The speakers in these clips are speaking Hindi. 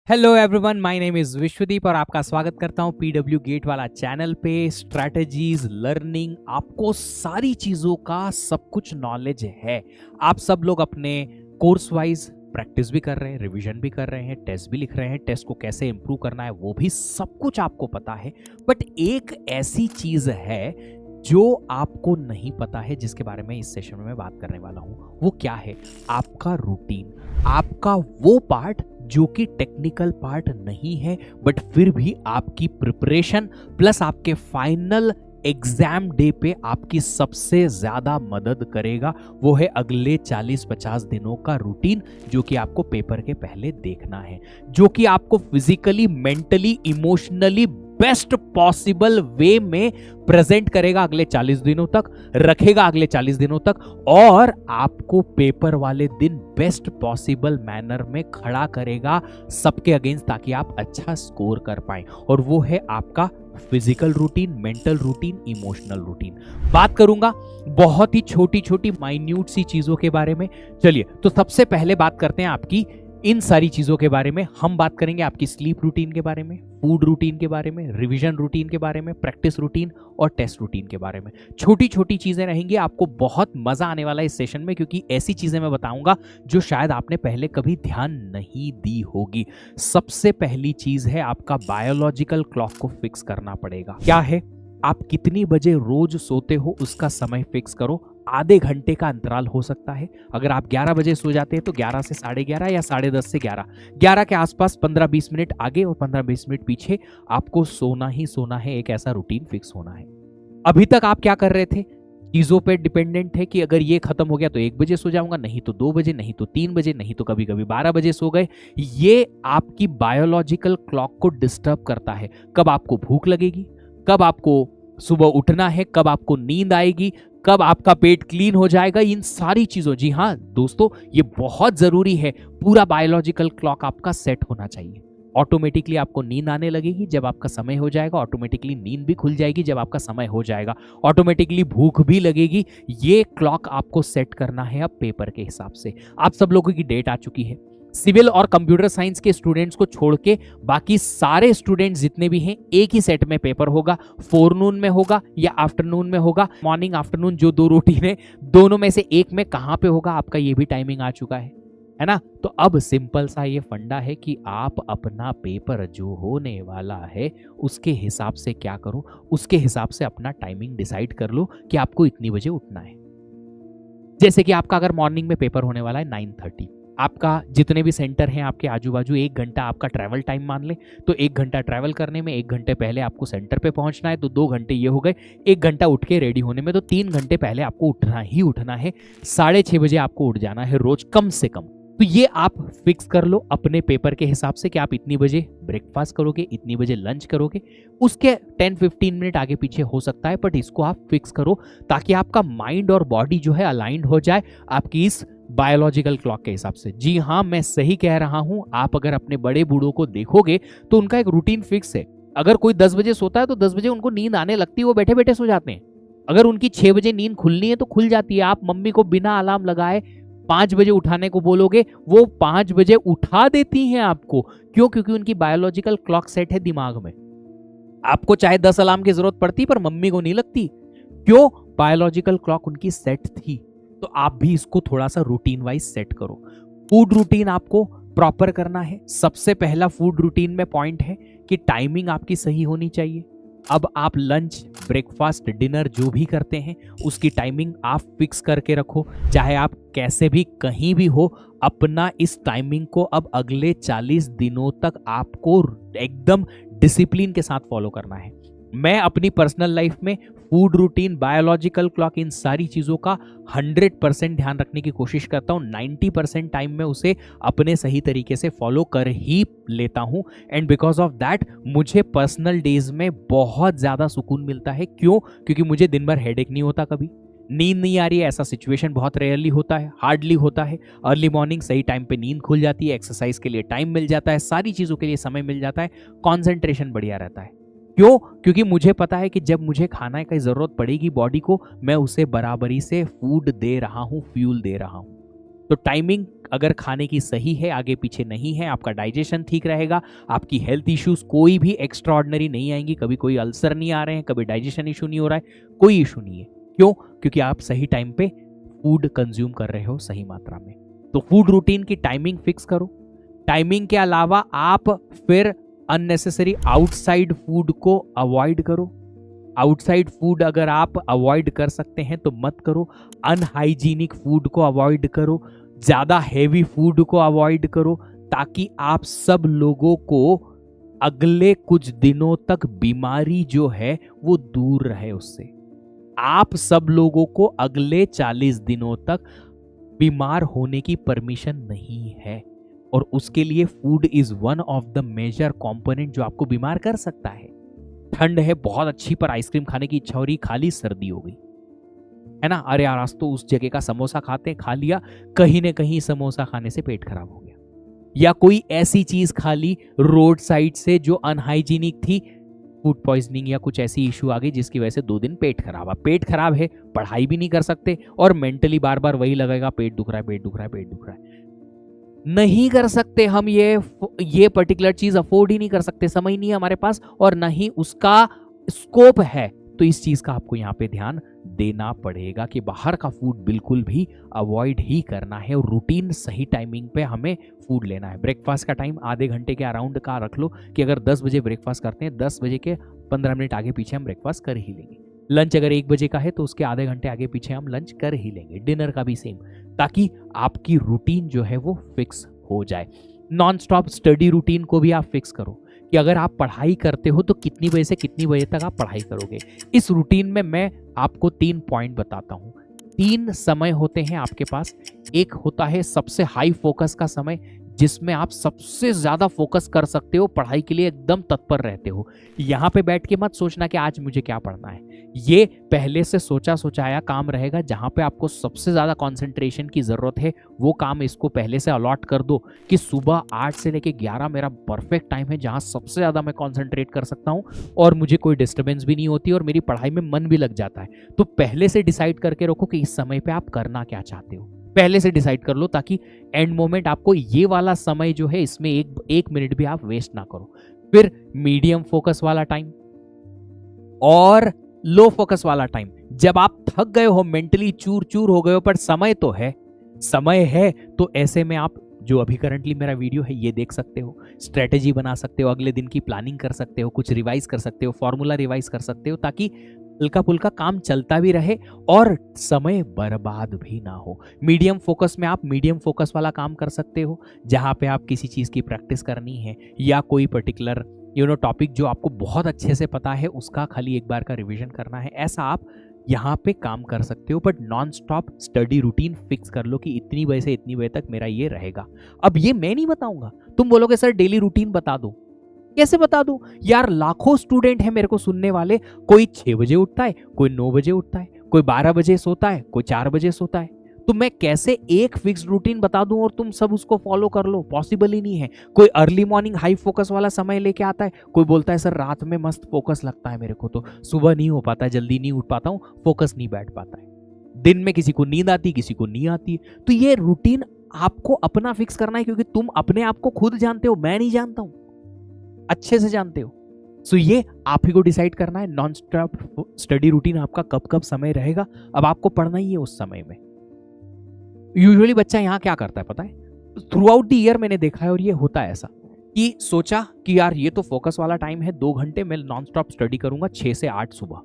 Hello everyone, my name is Vishwadeep और आपका स्वागत करता हूं पीडब्ल्यू गेट वाला चैनल पे। स्ट्रैटेजीज, लर्निंग, आपको सारी चीजों का सब कुछ नॉलेज है। आप सब लोग अपने कोर्स वाइज प्रैक्टिस भी कर रहे हैं, रिवीजन भी कर रहे हैं, टेस्ट भी लिख रहे हैं। टेस्ट को कैसे इंप्रूव करना है वो भी सब कुछ आपको पता है। बट एक ऐसी चीज है जो आपको नहीं पता है, जिसके बारे में इस सेशन में मैं बात करने वाला हूं। वो क्या है? आपका रूटीन, आपका वो पार्ट जो कि टेक्निकल पार्ट नहीं है, बट फिर भी आपकी प्रिपरेशन प्लस आपके फाइनल एग्जाम डे पे आपकी सबसे ज्यादा मदद करेगा। वो है अगले 40-50 दिनों का रूटीन, जो कि आपको पेपर के पहले देखना है, जो कि आपको physically, mentally, emotionally best possible way में प्रेजेंट करेगा अगले 40 दिनों तक, रखेगा अगले 40 दिनों तक, और आपको पेपर वाले दिन बेस्ट पॉसिबल मैनर में खड़ा करेगा सबके अगेंस्ट, ताकि आप अच्छा स्कोर कर पाए। और वो है आपका physical routine, mental routine, emotional routine. बात करूंगा बहुत ही छोटी छोटी माइन्यूट सी चीजों के बारे में। चलिए, तो सबसे पहले बात करते हैं आपकी इन सारी चीजों के बारे में। हम बात करेंगे आपकी स्लीप रूटीन के बारे में, फूड रूटीन के बारे में, रिवीजन रूटीन के बारे में, प्रैक्टिस रूटीन और टेस्ट रूटीन के बारे में। छोटी छोटी चीजें रहेंगी, आपको बहुत मजा आने वाला है इस सेशन में, क्योंकि ऐसी चीजें मैं बताऊंगा जो शायद आपने पहले कभी ध्यान नहीं दी होगी। सबसे पहली चीज है, आपका बायोलॉजिकल क्लॉक को फिक्स करना पड़ेगा। क्या है? आप कितनी बजे रोज सोते हो उसका समय फिक्स करो। आधे घंटे का अंतराल हो सकता है। अगर आप 11 बजे सो जाते हैं तो 11 से 11:30 या 10:30 से 11 के आसपास 15-20 मिनट आगे और 15-20 मिनट पीछे आपको सोना ही सोना है। एक ऐसा रूटीन फिक्स होना है। अभी तक आप क्या कर रहे थे? चीजों पे डिपेंडेंट है कि अगर ये खत्म हो गया तो 1 बजे सो जाऊंगा, नहीं तो 2 बजे, नहीं तो 3 बजे, नहीं तो कभी कभी 12 बजे सो गए। ये आपकी बायोलॉजिकल क्लॉक को डिस्टर्ब करता है। कब आपको भूख लगेगी, कब आपको सुबह उठना है, कब आपको नींद आएगी, कब आपका पेट क्लीन हो जाएगा, इन सारी चीजों, जी हाँ दोस्तों, ये बहुत जरूरी है। पूरा बायोलॉजिकल क्लॉक आपका सेट होना चाहिए। ऑटोमेटिकली आपको नींद आने लगेगी जब आपका समय हो जाएगा, ऑटोमेटिकली नींद भी खुल जाएगी जब आपका समय हो जाएगा, ऑटोमेटिकली भूख भी लगेगी। ये क्लॉक आपको सेट करना है अब पेपर के हिसाब से। आप सब लोगों की डेट आ चुकी है। सिविल और कंप्यूटर साइंस के स्टूडेंट्स को छोड़ के बाकी सारे स्टूडेंट्स जितने भी हैं, एक ही सेट में पेपर होगा। फोरनून में होगा या आफ्टरनून में होगा, मॉर्निंग आफ्टरनून जो दो रूटीन है, दोनों में से एक में कहां पे होगा आपका, ये भी टाइमिंग आ चुका है ना। तो अब सिंपल सा ये फंडा है कि आप अपना पेपर जो होने वाला है उसके हिसाब से क्या करो, उसके हिसाब से अपना टाइमिंग डिसाइड कर लो कि आपको इतनी बजे उठना है। जैसे कि आपका अगर मॉर्निंग में पेपर होने वाला है 9:30, आपका जितने भी सेंटर हैं आपके आजू बाजू, 1 घंटा आपका ट्रैवल टाइम मान ले, तो 1 घंटा ट्रैवल करने में, 1 घंटे पहले आपको सेंटर पे पहुंचना है, तो 2 घंटे ये हो गए। 1 घंटा उठ के रेडी होने में, तो 3 घंटे पहले आपको उठना ही उठना है। 6:30 बजे आपको उठ जाना है रोज कम से कम। तो ये आप फिक्स कर लो अपने पेपर के हिसाब से कि आप इतनी बजे ब्रेकफास्ट करोगे, इतनी बजे लंच करोगे। उसके 10-15 मिनट आगे पीछे हो सकता है, बट इसको आप फिक्स करो ताकि आपका माइंड और बॉडी जो है अलाइंड हो जाए आपकी इस बायोलॉजिकल क्लॉक के हिसाब से। जी हाँ, मैं सही कह रहा हूं। आप अगर अपने बड़े बूढ़ों को देखोगे तो उनका एक रूटीन फिक्स है। अगर कोई 10 बजे सोता है तो 10 बजे उनको नींद आने लगती है, वो बैठे बैठे सो जाते हैं। अगर उनकी 6 बजे नींद खुलनी है तो खुल जाती है। आप मम्मी को बिना अलार्म लगाए 5 बजे उठाने को बोलोगे, वो 5 बजे उठा देती हैं आपको। क्यों? क्योंकि उनकी बायोलॉजिकल क्लॉक सेट है दिमाग में। आपको चाहे 10 अलार्म की जरूरत पड़ती, पर मम्मी को नहीं लगती। क्यों? बायोलॉजिकल क्लॉक उनकी सेट थी। तो आप भी इसको थोड़ा सा रूटीन वाइज सेट करो। फूड रूटीन आपको प्रॉपर करना है। सबसे पहला फूड रूटीन में पॉइंट है कि टाइमिंग आपकी सही होनी चाहिए। अब आप लंच, ब्रेकफास्ट, डिनर जो भी करते हैं उसकी टाइमिंग आप फिक्स करके रखो। चाहे आप कैसे भी कहीं भी हो, अपना इस टाइमिंग को अब अगले 40 दिनों तक आपको एकदम डिसिप्लिन के साथ फॉलो करना है। मैं अपनी पर्सनल लाइफ में फूड रूटीन, बायोलॉजिकल क्लॉक, इन सारी चीज़ों का 100% ध्यान रखने की कोशिश करता हूँ। 90% टाइम में उसे अपने सही तरीके से फॉलो कर ही लेता हूँ। एंड बिकॉज ऑफ दैट मुझे पर्सनल डेज में बहुत ज़्यादा सुकून मिलता है। क्यों? क्योंकि मुझे दिन भर हेडेक नहीं होता, कभी नींद नहीं आ रही है, ऐसा सिचुएशन बहुत रेयरली होता है, हार्डली होता है। अर्ली मॉर्निंग सही टाइम पे नींद खुल जाती है, एक्सरसाइज के लिए टाइम मिल जाता है, सारी चीज़ों के लिए समय मिल जाता है, कॉन्सेंट्रेशन बढ़िया रहता है। क्यों? क्योंकि मुझे पता है कि जब मुझे खाना की जरूरत पड़ेगी बॉडी को, मैं उसे बराबरी से फूड दे रहा हूं, फ्यूल दे रहा हूं। तो टाइमिंग अगर खाने की सही है, आगे पीछे नहीं है, आपका डाइजेशन ठीक रहेगा, आपकी हेल्थ इश्यूज कोई भी एक्स्ट्रा ऑर्डिनरी नहीं आएंगी, कभी कोई अल्सर नहीं आ रहे हैं, कभी डाइजेशन इशू नहीं हो रहा है, कोई इशू नहीं है। क्यों? क्योंकि आप सही टाइम पे फूड कंज्यूम कर रहे हो सही मात्रा में। तो फूड रूटीन की टाइमिंग फिक्स करो। टाइमिंग के अलावा आप फिर अननेसेसरी आउटसाइड फूड को अवॉइड करो। आउटसाइड फूड अगर आप अवॉइड कर सकते हैं तो मत करो। अनहाइजीनिक फूड को अवॉइड करो, ज्यादा हेवी फूड को अवॉइड करो, ताकि आप सब लोगों को अगले कुछ दिनों तक बीमारी जो है वो दूर रहे उससे। आप सब लोगों को अगले 40 दिनों तक बीमार होने की परमिशन नहीं है, और उसके लिए food is one of the major component जो आपको बीमार कर सकता है। ठंड है बहुत अच्छी, पर आइसक्रीम खाने की इच्छा हो रही, खा ली, सर्दी हो गई, है ना, अरे यार आज तो उस जगह का समोसा खाते हैं, खा लिया, कहीं ना कहीं समोसा खाने से पेट खराब हो गया। या कोई ऐसी चीज खा ली रोड साइड से जो अनहाइजीनिक थी, फूड पॉइजनिंग या कुछ ऐसी इशू आ गई जिसकी वजह से 2 दिन पेट खराब। अब पेट खराब है, पढ़ाई भी नहीं कर सकते, और मेंटली बार बार वही लगेगा, पेट दुख रहा है, पेट दुख रहा है, पेट दुख रहा है। नहीं कर सकते हम ये पर्टिकुलर चीज अफोर्ड ही नहीं कर सकते, समय नहीं है हमारे पास, और ना ही उसका स्कोप है। तो इस चीज का आपको यहाँ पे ध्यान देना पड़ेगा कि बाहर का फूड बिल्कुल भी अवॉइड ही करना है, और रूटीन सही टाइमिंग पे हमें फूड लेना है। ब्रेकफास्ट का टाइम आधे घंटे के अराउंड का रख लो, कि अगर 10 बजे ब्रेकफास्ट करते हैं, 10 बजे के 15 मिनट आगे पीछे हम ब्रेकफास्ट कर ही लेंगे। लंच अगर 1 बजे का है तो उसके आधे घंटे आगे पीछे हम लंच कर ही लेंगे। डिनर का भी सेम, ताकि आपकी रूटीन जो है वो फिक्स हो जाए। नॉन स्टॉप स्टडी रूटीन को भी आप फिक्स करो, कि अगर आप पढ़ाई करते हो तो कितनी बजे से कितनी बजे तक आप पढ़ाई करोगे। इस रूटीन में मैं आपको 3 पॉइंट बताता हूं। 3 समय होते हैं आपके पास। एक होता है सबसे हाई फोकस का समय, जिसमें आप सबसे ज्यादा फोकस कर सकते हो, पढ़ाई के लिए एकदम तत्पर रहते हो। यहां पे बैठ के मत सोचना कि आज मुझे क्या पढ़ना है, ये पहले से सोचा सोचाया काम रहेगा। जहां पे आपको सबसे ज्यादा कंसंट्रेशन की जरूरत है, वो काम इसको पहले से अलॉट कर दो, कि सुबह 8 से लेके 11 मेरा परफेक्ट टाइम है, जहां सबसे ज्यादा मैं कंसंट्रेट कर सकता हूं, और मुझे कोई डिस्टर्बेंस भी नहीं होती, और मेरी पढ़ाई में मन भी लग जाता है। तो पहले से डिसाइड करके रखो कि इस समय पे आप करना क्या चाहते हो, पहले से डिसाइड कर लो, ताकि एंड मोमेंट आपको ये वाला समय जो है इसमें एक मिनट भी आप वेस्ट ना करो। फिर मीडियम फोकस वाला टाइम और लो फोकस वाला टाइम। जब आप थक गए हो, मेंटली चूर चूर हो गए हो, पर समय है, तो ऐसे में आप जो अभी करंटली मेरा वीडियो है ये देख सकते हो, स्ट्रेटेजी बना सकते हो, अगले दिन की प्लानिंग कर सकते हो, कुछ रिवाइज कर सकते हो, फॉर्मूला रिवाइज कर सकते हो, ताकि हल्का फुल्का काम चलता भी रहे और समय बर्बाद भी ना हो। मीडियम फोकस में आप मीडियम फोकस वाला काम कर सकते हो, जहां पे आप किसी चीज की प्रैक्टिस करनी है, या कोई पर्टिकुलर टॉपिक जो आपको बहुत अच्छे से पता है उसका खाली एक बार का रिवीजन करना है, ऐसा आप यहाँ पे काम कर सकते हो। But non stop study routine fix कर लो कि इतनी बजे से इतनी बजे तक मेरा ये रहेगा। अब ये मैं नहीं बताऊंगा, तुम बोलोगे सर डेली रूटीन बता दो। कैसे बता दूं यार, लाखों स्टूडेंट हैं मेरे को सुनने वाले, कोई 6 बजे उठता है, कोई 9 बजे उठता है, कोई 12 बजे सोता है, कोई 4 बजे सोता है। तो मैं कैसे एक फिक्स रूटीन बता दूं और तुम सब उसको फॉलो कर लो? पॉसिबल ही नहीं है। कोई अर्ली मॉर्निंग हाई फोकस वाला समय लेके आता है, कोई बोलता है सर रात में मस्त फोकस लगता है मेरे को, तो सुबह नहीं हो पाता, जल्दी नहीं उठ पाता हूं, फोकस नहीं बैठ पाता है। दिन में किसी को नींद आती, किसी को नहीं आती। तो ये रूटीन आपको अपना फिक्स करना है, क्योंकि तुम अपने आप को खुद जानते हो, मैं नहीं जानता हूं, अच्छे से जानते हो। सो ये आप ही को डिसाइड करना है। नॉन स्टॉप स्टडी रूटीन आपका कब कब समय रहेगा, अब आपको पढ़ना ही है उस समय में। यूजुअली बच्चा यहाँ क्या करता है पता है, थ्रू आउट द ईयर मैंने देखा है, और ये होता है ऐसा कि सोचा कि यार ये तो फोकस वाला टाइम है, 2 घंटे मैं नॉन स्टॉप स्टडी करूंगा, 6 से 8 सुबह,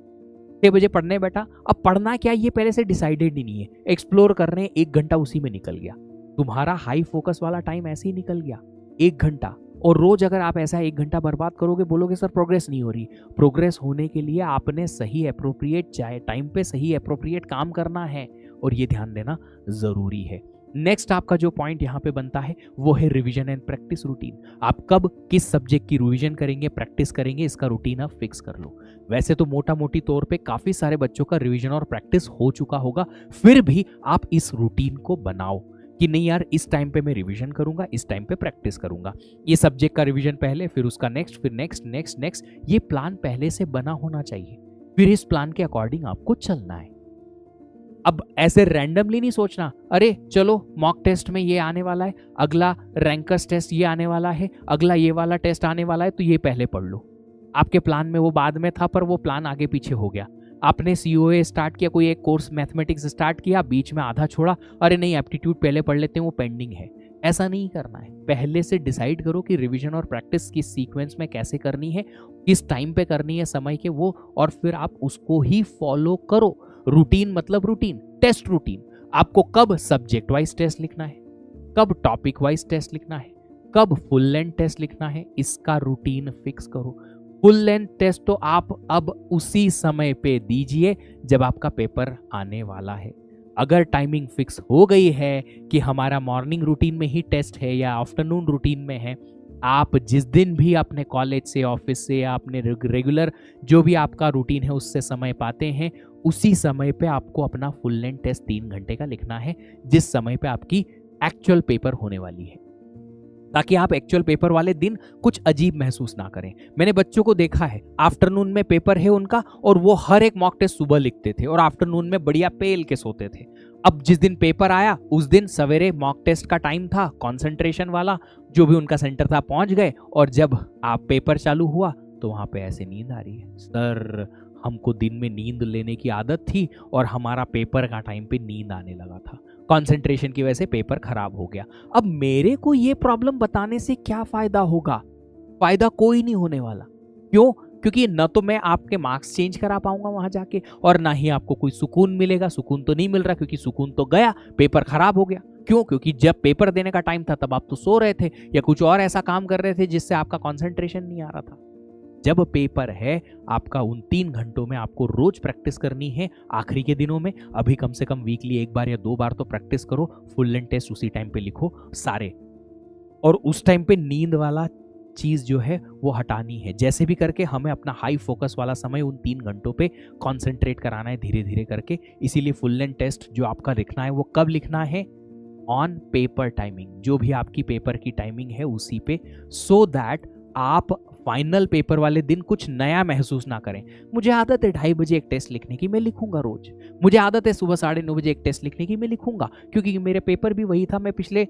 6 बजे पढ़ने बैठा। अब पढ़ना क्या ये पहले से डिसाइडेड ही नहीं है, एक्सप्लोर करने 1 घंटा उसी में निकल गया। तुम्हारा हाई फोकस वाला टाइम ऐसे ही निकल गया 1 घंटा। और रोज अगर आप ऐसा 1 घंटा बर्बाद करोगे, बोलोगे सर प्रोग्रेस नहीं हो रही। प्रोग्रेस होने के लिए आपने सही एप्रोप्रिएट टाइम पे सही एप्रोप्रिएट काम करना है, और ये ध्यान देना जरूरी है। नेक्स्ट आपका जो पॉइंट यहाँ पे बनता है वो है रिवीजन एंड प्रैक्टिस रूटीन। आप कब किस सब्जेक्ट की रिवीजन करेंगे, प्रैक्टिस करेंगे, इसका रूटीन आप फिक्स कर लो। वैसे तो मोटा मोटी तौर पे काफी सारे बच्चों का रिवीजन और प्रैक्टिस हो चुका होगा, फिर भी आप इस रूटीन को बनाओ कि नहीं यार इस टाइम पे मैं रिवीजन करूंगा, इस टाइम पे प्रैक्टिस करूंगा। ये सब्जेक्ट का रिवीजन पहले, फिर उसका नेक्स्ट, फिर नेक्स्ट नेक्स्ट नेक्स्ट। ये प्लान पहले से बना होना चाहिए, फिर इस प्लान के अकॉर्डिंग आपको चलना है। अब ऐसे रैंडमली नहीं सोचना, अरे चलो मॉक टेस्ट में ये आने वाला है, अगला रैंकर्स टेस्ट ये आने वाला है, अगला ये वाला टेस्ट आने वाला है, तो ये पहले पढ़ लो। आपके प्लान में वो बाद में था, पर वो प्लान आगे पीछे हो गया। आपने COA स्टार्ट किया, कोई एक कोर्स मैथमेटिक्स स्टार्ट किया, बीच में आधा छोड़ा, अरे नहीं एप्टीट्यूड पहले पढ़ लेते हैं, वो पेंडिंग है। ऐसा नहीं करना है। पहले से डिसाइड करो कि रिवीजन और प्रैक्टिस किस सीक्वेंस में कैसे करनी है, किस टाइम पे करनी है समय के वो, और फिर आप उसको ही फॉलो करो। रूटीन मतलब रूटीन, टेस्ट रूटीन। आपको कब सब्जेक्ट वाइज टेस्ट लिखना है, कब टॉपिक वाइज टेस्ट लिखना है, कब फुल लेंथ टेस्ट लिखना है, इसका रूटीन फिक्स करो। फुल लेंथ टेस्ट तो आप अब उसी समय पे दीजिए जब आपका पेपर आने वाला है। अगर टाइमिंग फिक्स हो गई है कि हमारा मॉर्निंग रूटीन में ही टेस्ट है या आफ्टरनून रूटीन में है, आप जिस दिन भी अपने कॉलेज से, ऑफिस से या अपने रेगुलर जो भी आपका रूटीन है उससे समय पाते हैं, उसी समय पे आपको अपना फुल लेंथ टेस्ट 3 घंटे का लिखना है, जिस समय पे आपकी एक्चुअल पेपर होने वाली है, ताकि आप एक्चुअल पेपर वाले दिन कुछ अजीब महसूस ना करें। मैंने बच्चों को देखा है, आफ्टरनून में पेपर है उनका और वो हर एक मॉक टेस्ट सुबह लिखते थे और आफ्टरनून में बढ़िया पेल के सोते थे। अब जिस दिन पेपर आया उस दिन सवेरे मॉक टेस्ट का टाइम था, कंसंट्रेशन वाला, जो भी उनका सेंटर था पहुंच गए, और जब आप पेपर चालू हुआ तो वहां पे ऐसे नींद आ रही है, सर हमको दिन में नींद लेने की आदत थी और हमारा पेपर का टाइम पे नींद आने लगा था, कंसंट्रेशन की वजह से पेपर खराब हो गया। अब मेरे को ये प्रॉब्लम बताने से क्या फायदा होगा? फायदा कोई नहीं होने वाला। क्यों? क्योंकि न तो मैं आपके मार्क्स चेंज करा पाऊंगा वहां जाके, और ना ही आपको कोई सुकून मिलेगा। सुकून तो नहीं मिल रहा, क्योंकि सुकून तो गया, पेपर खराब हो गया। क्यों? क्योंकि जब पेपर देने का टाइम था तब आप तो सो रहे थे या कुछ और ऐसा काम कर रहे थे जिससे आपका कंसंट्रेशन नहीं आ रहा था। जब पेपर है आपका, उन 3 घंटों में आपको रोज प्रैक्टिस करनी है। आखिरी के दिनों में अभी कम से कम वीकली 1 बार या 2 बार तो प्रैक्टिस करो। फुल लेंथ टेस्ट उसी टाइम पे लिखो सारे, और उस टाइम पे नींद वाला चीज जो है वो हटानी है। जैसे भी करके हमें अपना हाई फोकस वाला समय उन 3 घंटों पे कॉन्सेंट्रेट कराना है, धीरे धीरे करके। इसीलिए फुल लेंथ टेस्ट जो आपका लिखना है वो कब लिखना है? ऑन पेपर टाइमिंग, जो भी आपकी पेपर की टाइमिंग है उसी पे, सो दैट आप फाइनल पेपर वाले दिन कुछ नया महसूस ना करें। मुझे आदत है 2:30 बजे एक टेस्ट लिखने की, मैं लिखूंगा रोज। मुझे आदत है सुबह 9:30 बजे एक टेस्ट लिखने की, मैं लिखूंगा, क्योंकि मेरे पेपर भी वही था, मैं पिछले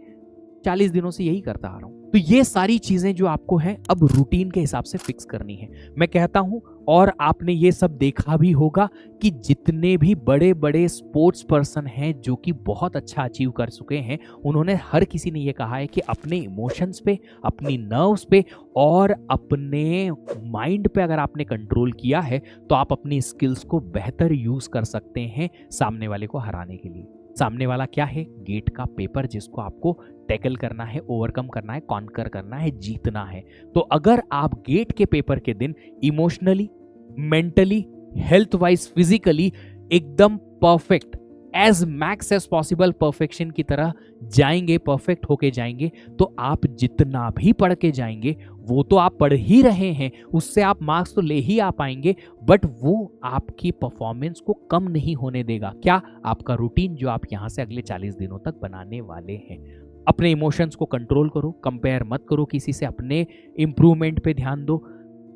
40 दिनों से यही करता आ रहा हूं। तो ये सारी चीजें जो आपको है अब रूटीन के हिसाब से फिक्स करनी है, मैं कहता हूं। और आपने ये सब देखा भी होगा कि जितने भी बड़े बड़े स्पोर्ट्स पर्सन हैं जो कि बहुत अच्छा अचीव कर चुके हैं, उन्होंने हर किसी ने ये कहा है कि अपने इमोशंस पे, अपनी नर्व्स पे और अपने माइंड पे अगर आपने कंट्रोल किया है तो आप अपनी स्किल्स को बेहतर यूज कर सकते हैं सामने वाले को हराने के लिए। सामने वाला क्या है? गेट का पेपर, जिसको आपको टैकल करना है, ओवरकम करना है, कॉन्कर करना है, जीतना है। तो अगर आप गेट के पेपर के दिन emotionally, mentally, health wise, physically एकदम perfect, as max as possible perfection की तरह जाएंगे, परफेक्ट होके जाएंगे, तो आप जितना भी पढ़ के जाएंगे वो तो आप पढ़ ही रहे हैं, उससे आप मार्क्स तो ले ही आ पाएंगे, बट वो आपकी परफॉर्मेंस को कम नहीं होने देगा। क्या? आपका रूटीन जो आप यहां से अगले 40 दिनों तक बनाने वाले हैं। अपने इमोशंस को कंट्रोल करो, कंपेयर मत करो किसी से, अपने इंप्रूवमेंट पे ध्यान दो।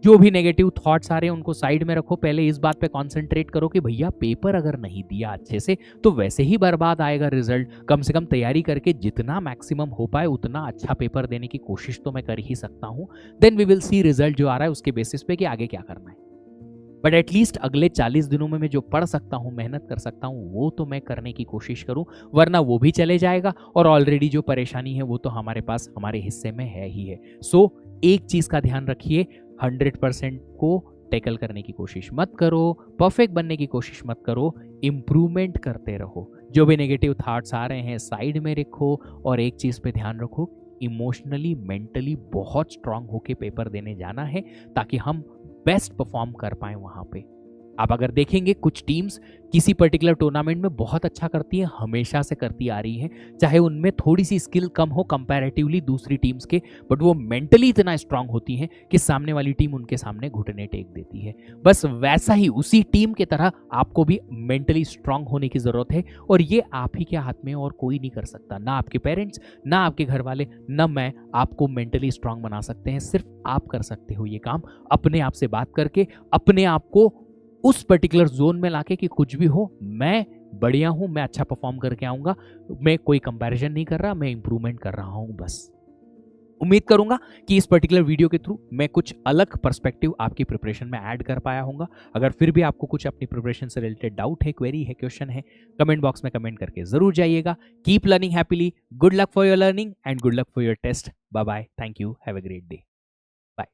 जो भी नेगेटिव थॉट्स आ रहे हैं उनको साइड में रखो। पहले इस बात पे कंसंट्रेट करो कि भैया पेपर अगर नहीं दिया अच्छे से तो वैसे ही बर्बाद आएगा रिजल्ट। कम से कम तैयारी करके जितना मैक्सिमम हो पाए उतना अच्छा पेपर देने की कोशिश तो मैं कर ही सकता हूं। Then we will see result जो आ रहा है उसके बेसिस पे कि आगे क्या करना है। बट एटलीस्ट अगले 40 दिनों में मैं जो पढ़ सकता हूँ, मेहनत कर सकता हूँ, वो तो मैं करने की कोशिश करूँ, वरना वो भी चले जाएगा और ऑलरेडी जो परेशानी है वो तो हमारे पास, हमारे हिस्से में है ही है। सो एक चीज का ध्यान रखिए, 100% को टैकल करने की कोशिश मत करो, परफेक्ट बनने की कोशिश मत करो, इम्प्रूवमेंट करते रहो। जो भी नेगेटिव थॉट्स आ रहे हैं साइड में रखो, और एक चीज पे ध्यान रखो, इमोशनली, मेंटली बहुत स्ट्रांग होके पेपर देने जाना है, ताकि हम बेस्ट परफॉर्म कर पाए वहां पे। आप अगर देखेंगे कुछ टीम्स किसी पर्टिकुलर टूर्नामेंट में बहुत अच्छा करती है, हमेशा से करती आ रही है, चाहे उनमें थोड़ी सी स्किल कम हो कंपैरेटिवली दूसरी टीम्स के, बट वो मेंटली इतना स्ट्रांग होती हैं कि सामने वाली टीम उनके सामने घुटने टेक देती है। बस वैसा ही उसी टीम की तरह आपको भी मेंटली स्ट्रांग होने की जरूरत है, और ये आप ही के हाथ में और कोई नहीं कर सकता। ना आपके पेरेंट्स, ना आपके घर वाले, ना मैं आपको मेंटली स्ट्रांग बना सकते हैं। सिर्फ आप कर सकते हो ये काम, अपने आप से बात करके, अपने आप को उस पर्टिकुलर जोन में लाके कि कुछ भी हो मैं बढ़िया हूँ, मैं अच्छा परफॉर्म करके आऊँगा, मैं कोई कंपैरिजन नहीं कर रहा, मैं इंप्रूवमेंट कर रहा हूँ बस। उम्मीद करूंगा कि इस पर्टिकुलर वीडियो के थ्रू मैं कुछ अलग पर्सपेक्टिव आपकी प्रिपरेशन में ऐड कर पाया हूँगा। अगर फिर भी आपको कुछ अपनी प्रिपरेशन से रिलेटेड डाउट है, क्वेरी है, क्वेश्चन है, कमेंट बॉक्स में कमेंट करके जरूर जाइएगा। Keep learning happily, good luck for your learning and good luck for your test. Bye bye, thank you, have a great day.